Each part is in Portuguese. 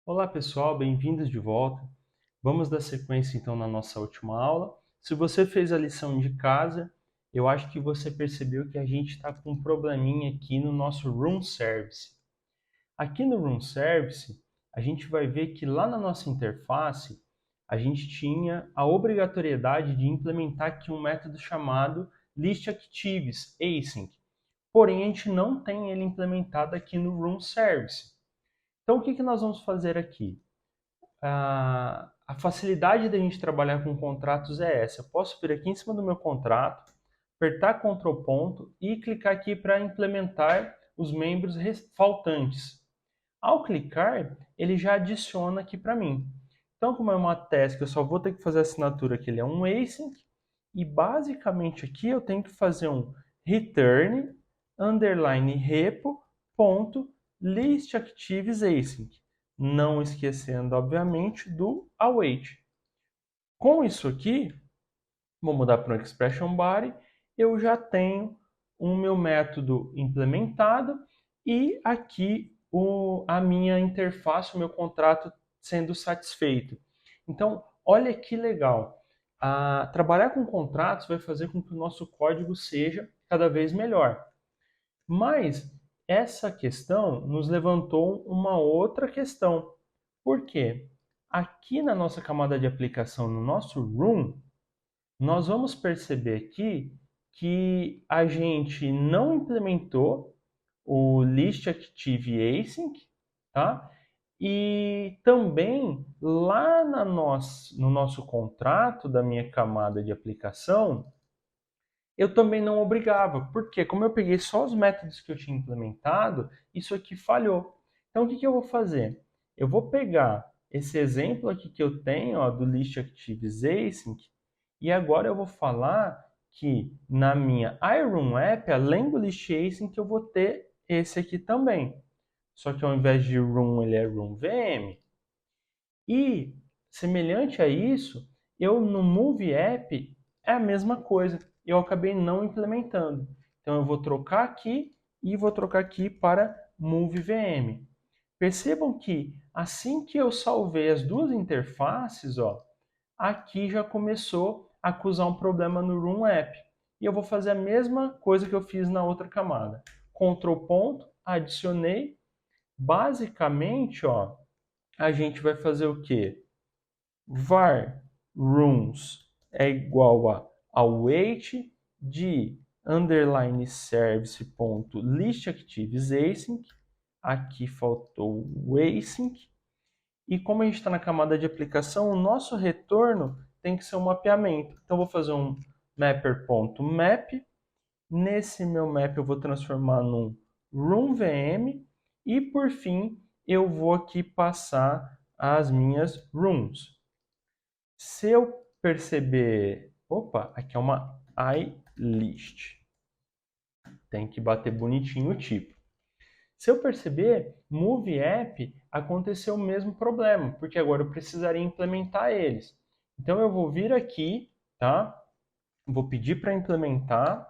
Olá pessoal, bem-vindos de volta. Vamos dar sequência então na nossa última aula. Se você fez a lição de casa, eu acho que você percebeu que a gente está com um probleminha aqui no nosso Room Service. Aqui no Room Service, a gente vai ver que lá na nossa interface, a gente tinha a obrigatoriedade de implementar aqui um método chamado ListActives, async. Porém, a gente não tem ele implementado aqui no Room Service. Então, o que nós vamos fazer aqui? A facilidade da gente trabalhar com contratos é essa. Eu posso vir aqui em cima do meu contrato, apertar Ctrl ponto e clicar aqui para implementar os membros faltantes. Ao clicar, ele já adiciona aqui para mim. Então, como é uma task, eu só vou ter que fazer a assinatura que ele é um async, e basicamente aqui eu tenho que fazer um return underline repo ponto listActives async, não esquecendo obviamente do await. Com isso aqui, vou mudar para um expression body, eu já tenho o meu método implementado e aqui a minha interface, o meu contrato sendo satisfeito. Então, olha que legal. Trabalhar com contratos vai fazer com que o nosso código seja cada vez melhor. Mas essa questão nos levantou uma outra questão. Por quê? Aqui na nossa camada de aplicação, no nosso Room, nós vamos perceber aqui que a gente não implementou o ListActive Async, tá? E também lá no nosso contrato da minha camada de aplicação, eu também não obrigava, porque como eu peguei só os métodos que eu tinha implementado, isso aqui falhou. Então o que eu vou fazer? Eu vou pegar esse exemplo aqui que eu tenho, ó, do ListActives Async, e agora eu vou falar que na minha iRoom App, além do ListAsync, eu vou ter esse aqui também. Só que ao invés de Room, ele é Room VM. E, semelhante a isso, eu no Move App é a mesma coisa. Eu acabei não implementando. Então eu vou trocar aqui e vou trocar aqui para Move VM. Percebam que assim que eu salvei as duas interfaces, ó, aqui já começou a acusar um problema no Room App. E eu vou fazer a mesma coisa que eu fiz na outra camada. Ctrl ponto, adicionei. Basicamente, ó, a gente vai fazer o quê? Var rooms é igual a await de underline service ponto listActives async. Aqui faltou o async. E como a gente está na camada de aplicação, o nosso retorno tem que ser um mapeamento. Então, eu vou fazer um mapper.map. Nesse meu map, eu vou transformar num roomVM. E, por fim, eu vou aqui passar as minhas rooms. Se eu perceber... Opa, aqui é uma iList. Tem que bater bonitinho o tipo. Se eu perceber, Move App aconteceu o mesmo problema, porque agora eu precisaria implementar eles. Então eu vou vir aqui, tá? Vou pedir para implementar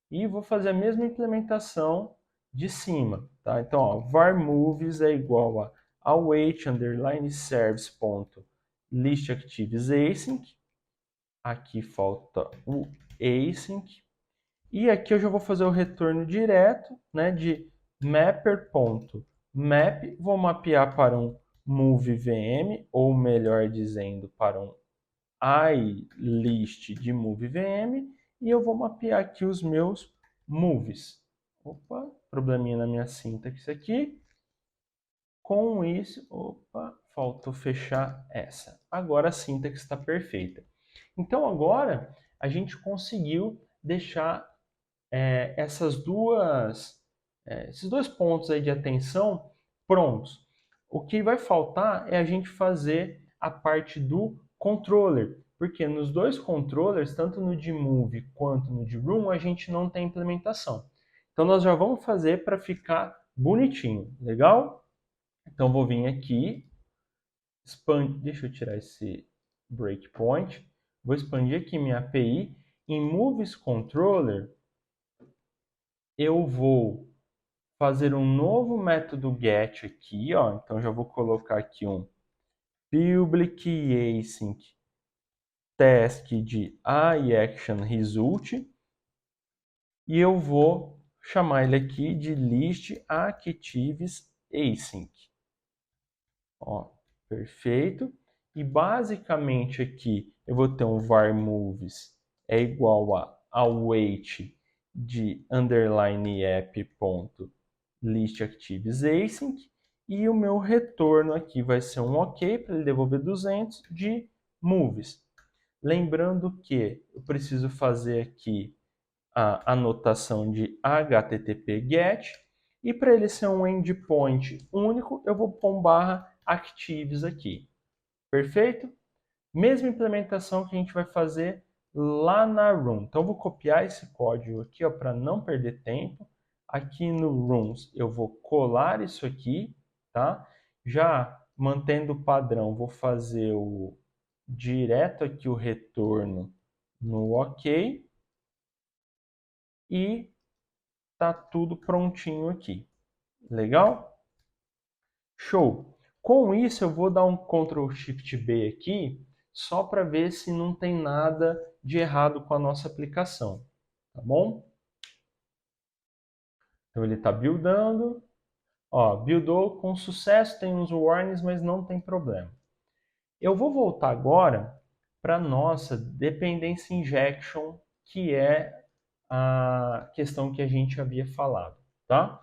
e vou fazer a mesma implementação de cima, tá? Então, ó, var moves é igual a await underline service ponto listActives async. Aqui falta o async. E aqui eu já vou fazer o retorno direto, né, de mapper.map, vou mapear para um movevm, ou melhor dizendo, para um iList de movevm, e eu vou mapear aqui os meus moves. Opa, probleminha na minha sintaxe aqui. Com isso, opa, faltou fechar essa. Agora a sintaxe está perfeita. Então agora a gente conseguiu deixar esses dois pontos aí de atenção prontos. O que vai faltar é a gente fazer a parte do controller, porque nos dois controllers, tanto no de Move quanto no de Room, a gente não tem implementação. Então nós já vamos fazer para ficar bonitinho, legal? Então vou vir aqui, deixa eu tirar esse breakpoint, vou expandir aqui minha API, em Moves Controller eu vou fazer um novo método get aqui, ó. Então já vou colocar aqui um public async task de iActionResult e eu vou chamar ele aqui de list actives async. Ó, perfeito. E basicamente aqui eu vou ter um var moves é igual a await de underline app.listActivesAsync e o meu retorno aqui vai ser um ok para ele devolver 200 de moves. Lembrando que eu preciso fazer aqui a anotação de HTTP GET e para ele ser um endpoint único, eu vou pôr um /actives aqui. Perfeito? Mesma implementação que a gente vai fazer lá na room. Então, eu vou copiar esse código aqui para não perder tempo. Aqui no rooms, eu vou colar isso aqui, tá? Já mantendo o padrão, vou fazer direto aqui o retorno no OK. E tá tudo prontinho aqui. Legal? Show! Com isso, eu vou dar um Ctrl Shift B aqui, só para ver se não tem nada de errado com a nossa aplicação. Tá bom? Então, ele está buildando. Ó, buildou com sucesso, tem uns warnings, mas não tem problema. Eu vou voltar agora para a nossa Dependency Injection, que é a questão que a gente havia falado, tá?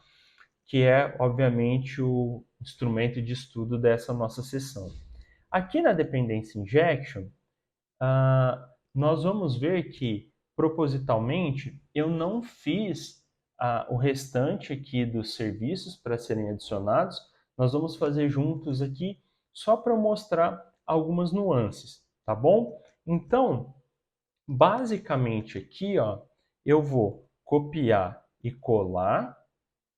Que é, obviamente, o instrumento de estudo dessa nossa sessão. Aqui na Dependency Injection, nós vamos ver que, propositalmente, eu não fiz o restante aqui dos serviços para serem adicionados. Nós vamos fazer juntos aqui, só para mostrar algumas nuances, tá bom? Então, basicamente aqui, ó, eu vou copiar e colar.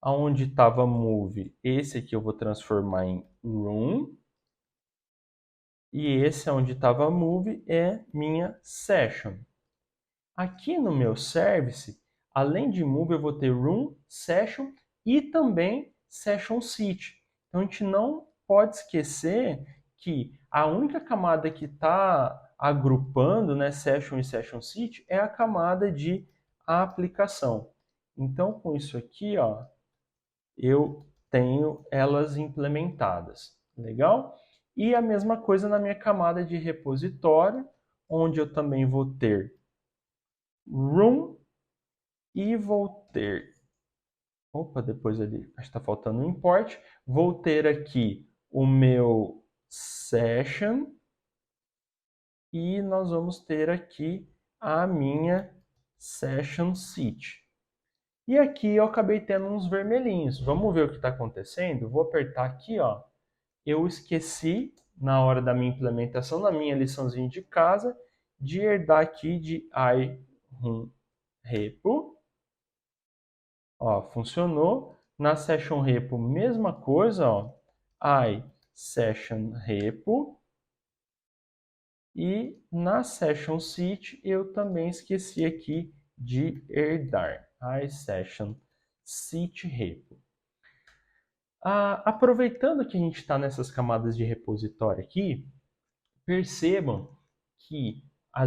Aonde estava move, esse aqui eu vou transformar em room. E esse onde estava move é minha session. Aqui no meu service, além de move, eu vou ter room, session e também session seat. Então a gente não pode esquecer que a única camada que está agrupando, né, session e session seat é a camada de aplicação. Então com isso aqui, ó, eu tenho elas implementadas. Legal? E a mesma coisa na minha camada de repositório, onde eu também vou ter room e vou ter... Opa, depois ali, acho que está faltando um import. Vou ter aqui o meu session e nós vamos ter aqui a minha session seat. E aqui eu acabei tendo uns vermelhinhos. Vamos ver o que está acontecendo? Vou apertar aqui, ó. Eu esqueci, na hora da minha implementação, na minha liçãozinha de casa, de herdar aqui de iRunRepo. Ó, funcionou. Na Session Repo, mesma coisa, ó. iSessionRepo. E na Session Seat, eu também esqueci aqui de herdar. iSession Seat Repo. Aproveitando que a gente está nessas camadas de repositório aqui, percebam que a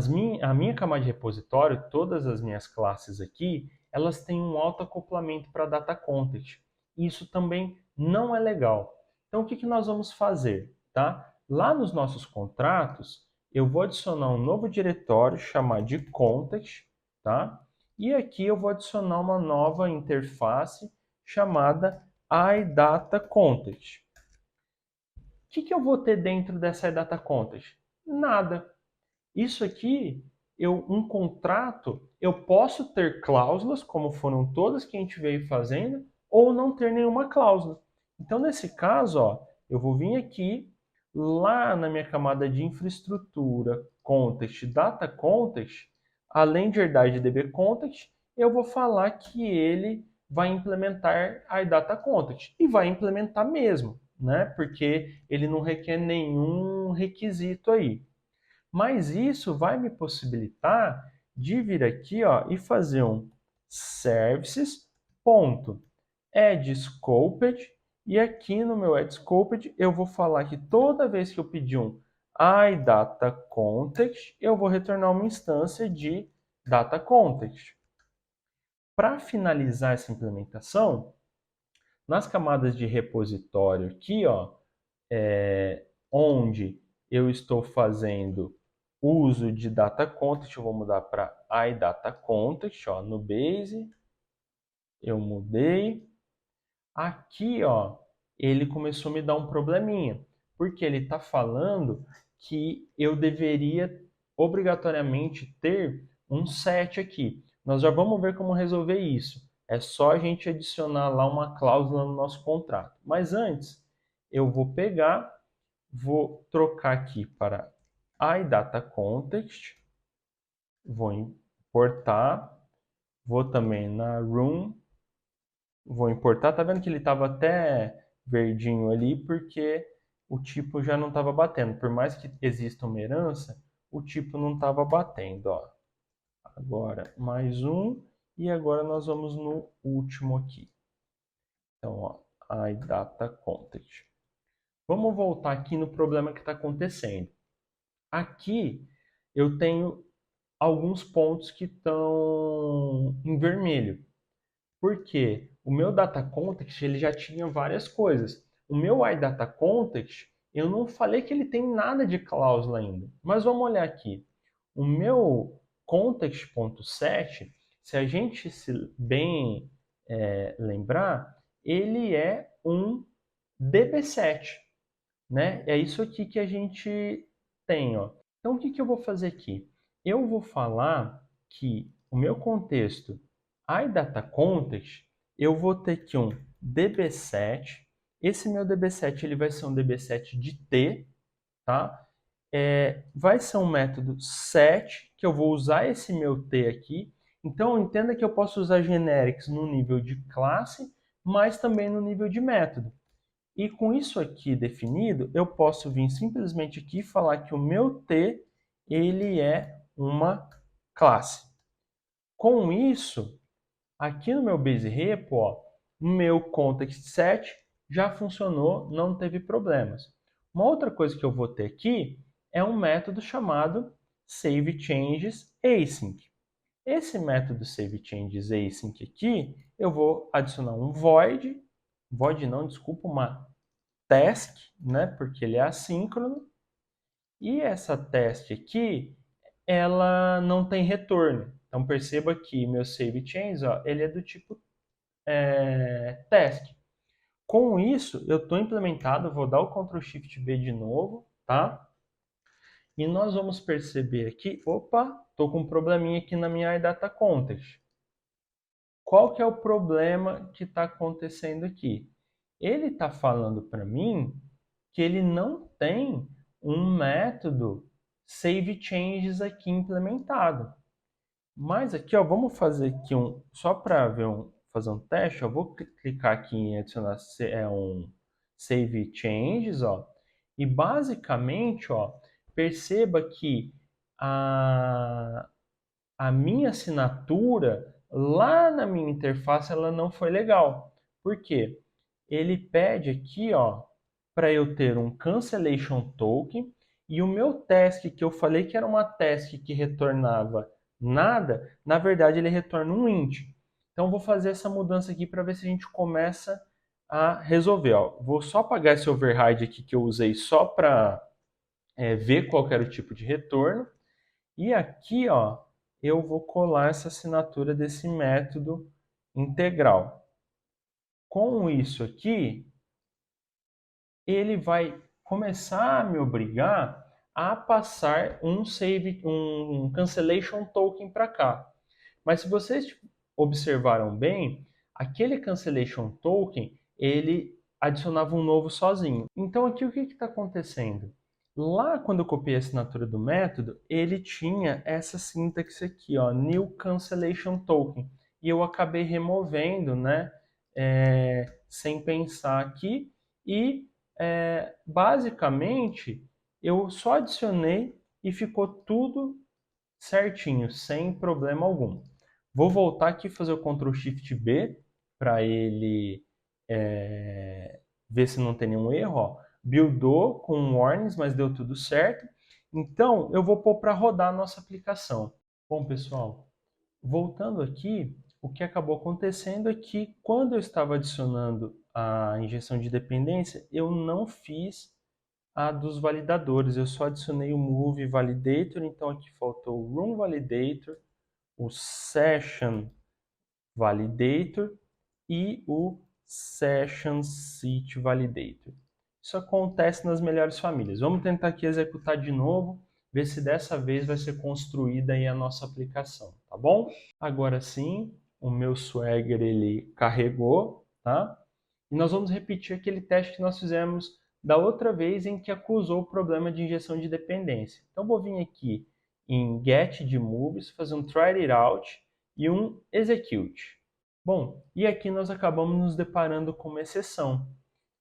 minha camada de repositório, todas as minhas classes aqui, elas têm um autoacoplamento para data context. Isso também não é legal. Então, o que nós vamos fazer? Tá? Lá nos nossos contratos, eu vou adicionar um novo diretório, chamar de context, tá? E aqui eu vou adicionar uma nova interface chamada iDataContext. O que eu vou ter dentro dessa iDataContext? Nada. Isso aqui, um contrato, eu posso ter cláusulas, como foram todas que a gente veio fazendo, ou não ter nenhuma cláusula. Então, nesse caso, ó, eu vou vir aqui, lá na minha camada de infraestrutura, context, data context, além de herdar de DB context, eu vou falar que ele vai implementar a data context. E vai implementar mesmo, né? Porque ele não requer nenhum requisito aí. Mas isso vai me possibilitar de vir aqui, ó, e fazer um services, ponto, add scoped, e aqui no meu add scoped eu vou falar que toda vez que eu pedir um iDataContext, eu vou retornar uma instância de DataContext. Para finalizar essa implementação, nas camadas de repositório aqui, ó, onde eu estou fazendo uso de DataContext, eu vou mudar para iDataContext, ó, no Base, eu mudei. Aqui, ó, ele começou a me dar um probleminha, porque ele está falando que eu deveria obrigatoriamente ter um set aqui. Nós já vamos ver como resolver isso. É só a gente adicionar lá uma cláusula no nosso contrato. Mas antes, eu vou pegar, vou trocar aqui para iDataContext, vou importar, vou também na room, vou importar. Tá vendo que ele estava até verdinho ali porque o tipo já não estava batendo. Por mais que exista uma herança, o tipo não estava batendo, ó. Agora mais um, e agora nós vamos no último aqui. Então, ó, iDataContext. Vamos voltar aqui no problema que está acontecendo. Aqui eu tenho alguns pontos que estão em vermelho. Porque o meu data context ele já tinha várias coisas. O meu iData context, eu não falei que ele tem nada de cláusula ainda. Mas vamos olhar aqui. O meu context.set, se a gente se bem lembrar, ele é um DB7, né? É isso aqui que a gente tem, ó. Então, o que eu vou fazer aqui? Eu vou falar que o meu contexto iDataContext, eu vou ter aqui um db7. Esse meu db7 ele vai ser um db7 de T, tá? Vai ser um método set, que eu vou usar esse meu T aqui. Então, entenda que eu posso usar generics no nível de classe, mas também no nível de método. E com isso aqui definido, eu posso vir simplesmente aqui e falar que o meu T ele é uma classe. Com isso, aqui no meu base repo, ó, o meu context set já funcionou, não teve problemas. Uma outra coisa que eu vou ter aqui é um método chamado saveChangesAsync. Esse método saveChangesAsync aqui, eu vou adicionar um void não, desculpa, uma task, né, porque ele é assíncrono. E essa task aqui, ela não tem retorno. Então perceba que meu saveChanges, ó, ele é do tipo task. Com isso, eu estou implementado, vou dar o Ctrl Shift B de novo, tá? E nós vamos perceber aqui, opa, estou com um probleminha aqui na minha iDataContext. Qual que é o problema que está acontecendo aqui? Ele está falando para mim que ele não tem um método saveChanges aqui implementado. Mas aqui, ó, vamos fazer aqui só para ver fazer um teste, eu vou clicar aqui em adicionar um save changes, ó, e basicamente, ó, perceba que a minha assinatura lá na minha interface ela não foi legal. Por quê? Ele pede aqui, ó, para eu ter um cancellation token e o meu task que eu falei que era uma task que retornava nada, na verdade ele retorna um int. Então vou fazer essa mudança aqui para ver se a gente começa a resolver. Ó. Vou só apagar esse override aqui que eu usei só para ver qual era o tipo de retorno. E aqui, ó, eu vou colar essa assinatura desse método integral. Com isso aqui, ele vai começar a me obrigar a passar um cancellation token para cá. Mas se vocês observaram bem, aquele cancellation token, ele adicionava um novo sozinho. Então aqui o que está acontecendo? Lá quando eu copiei a assinatura do método, ele tinha essa sintaxe aqui, ó, new cancellation token. E eu acabei removendo, né, sem pensar aqui. E basicamente eu só adicionei e ficou tudo certinho, sem problema algum. Vou voltar aqui e fazer o Ctrl Shift B para ele ver se não tem nenhum erro. Ó. Buildou com warnings, mas deu tudo certo. Então, eu vou pôr para rodar a nossa aplicação. Bom, pessoal, voltando aqui, o que acabou acontecendo é que quando eu estava adicionando a injeção de dependência, eu não fiz a dos validadores, eu só adicionei o Move Validator, então aqui faltou o Room Validator, o Session Validator e o Session Seat Validator. Isso acontece nas melhores famílias. Vamos tentar aqui executar de novo, ver se dessa vez vai ser construída aí a nossa aplicação, tá bom? Agora sim, o meu Swagger ele carregou, tá? E nós vamos repetir aquele teste que nós fizemos da outra vez em que acusou o problema de injeção de dependência. Então vou vir aqui em Get de Moves, fazer um Try It Out e um Execute. Bom, e aqui nós acabamos nos deparando com uma exceção,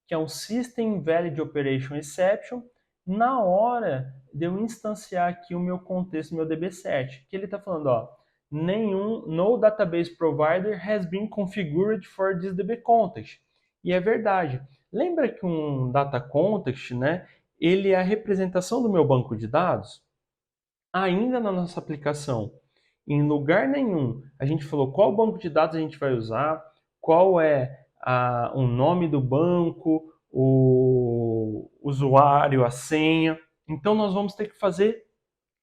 que é um System Invalid Operation Exception, na hora de eu instanciar aqui o meu contexto, meu DB7, que ele está falando, ó, no database provider has been configured for this DB context. E é verdade. Lembra que um data context, né, ele é a representação do meu banco de dados? Ainda na nossa aplicação, em lugar nenhum, a gente falou qual banco de dados a gente vai usar, qual é o nome do banco, o usuário, a senha. Então, nós vamos ter que fazer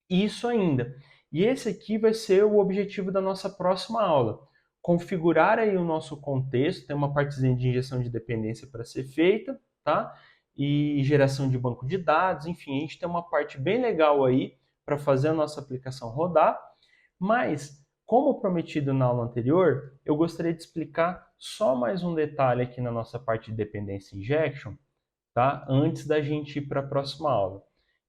isso ainda. E esse aqui vai ser o objetivo da nossa próxima aula. Configurar aí o nosso contexto, tem uma partezinha de injeção de dependência para ser feita, tá? E geração de banco de dados, enfim, a gente tem uma parte bem legal aí para fazer a nossa aplicação rodar, mas, como prometido na aula anterior, eu gostaria de explicar só mais um detalhe aqui na nossa parte de Dependency Injection, tá? Antes da gente ir para a próxima aula,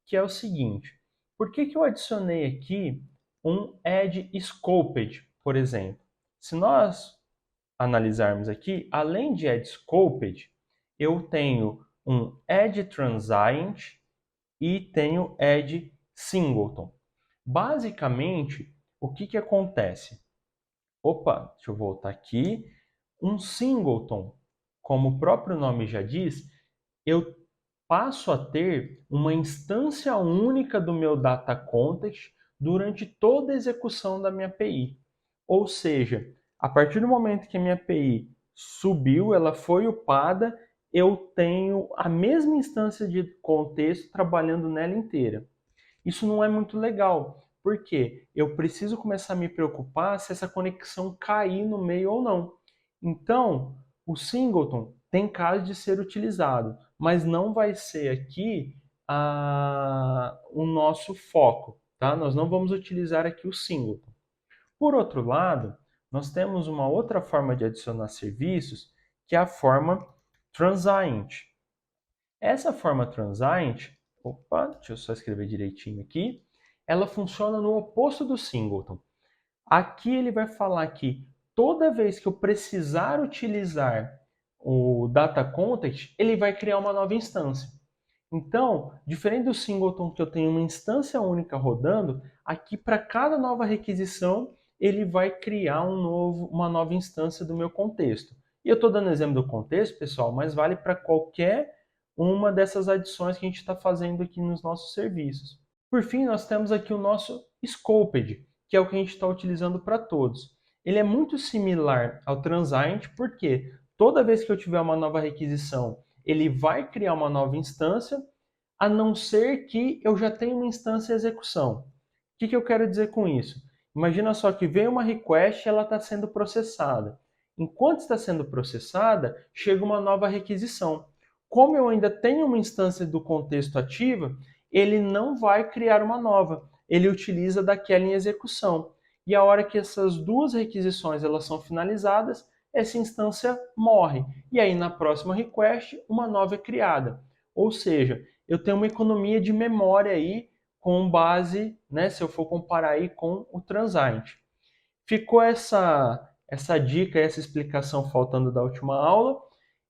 que é o seguinte, por que eu adicionei aqui um Add Scoped, por exemplo? Se nós analisarmos aqui, além de Add Scoped, eu tenho um Add Transient e tenho Add Singleton. Basicamente, o que acontece? Opa, deixa eu voltar aqui. Um singleton, como o próprio nome já diz, eu passo a ter uma instância única do meu data context durante toda a execução da minha API. Ou seja, a partir do momento que a minha API subiu, ela foi upada, eu tenho a mesma instância de contexto trabalhando nela inteira. Isso não é muito legal, porque eu preciso começar a me preocupar se essa conexão cair no meio ou não. Então, o singleton tem caso de ser utilizado, mas não vai ser aqui o nosso foco, tá? Nós não vamos utilizar aqui o singleton. Por outro lado, nós temos uma outra forma de adicionar serviços, que é a forma transient. Essa forma transient, opa, deixa eu só escrever direitinho aqui, ela funciona no oposto do singleton. Aqui ele vai falar que toda vez que eu precisar utilizar o data context, ele vai criar uma nova instância. Então, diferente do singleton que eu tenho uma instância única rodando, aqui para cada nova requisição, ele vai criar uma nova instância do meu contexto. E eu estou dando exemplo do contexto, pessoal, mas vale para qualquer uma dessas adições que a gente está fazendo aqui nos nossos serviços. Por fim, nós temos aqui o nosso Scoped, que é o que a gente está utilizando para todos. Ele é muito similar ao Transient, porque toda vez que eu tiver uma nova requisição, ele vai criar uma nova instância, a não ser que eu já tenha uma instância em execução. O que eu quero dizer com isso? Imagina só que vem uma request e ela está sendo processada. Enquanto está sendo processada, chega uma nova requisição. Como eu ainda tenho uma instância do contexto ativa, ele não vai criar uma nova. Ele utiliza daquela em execução. E a hora que essas duas requisições elas são finalizadas, essa instância morre. E aí na próxima request, uma nova é criada. Ou seja, eu tenho uma economia de memória aí com base, né, se eu for comparar aí com o Transient. Ficou essa dica, essa explicação faltando da última aula.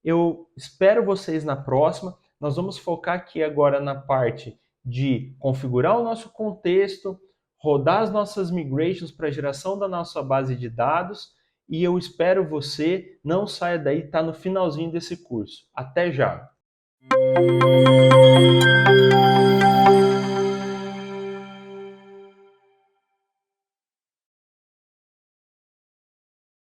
Eu espero vocês na próxima. Nós vamos focar aqui agora na parte de configurar o nosso contexto, rodar as nossas migrations para a geração da nossa base de dados e eu espero você. Não saia daí, está no finalzinho desse curso. Até já!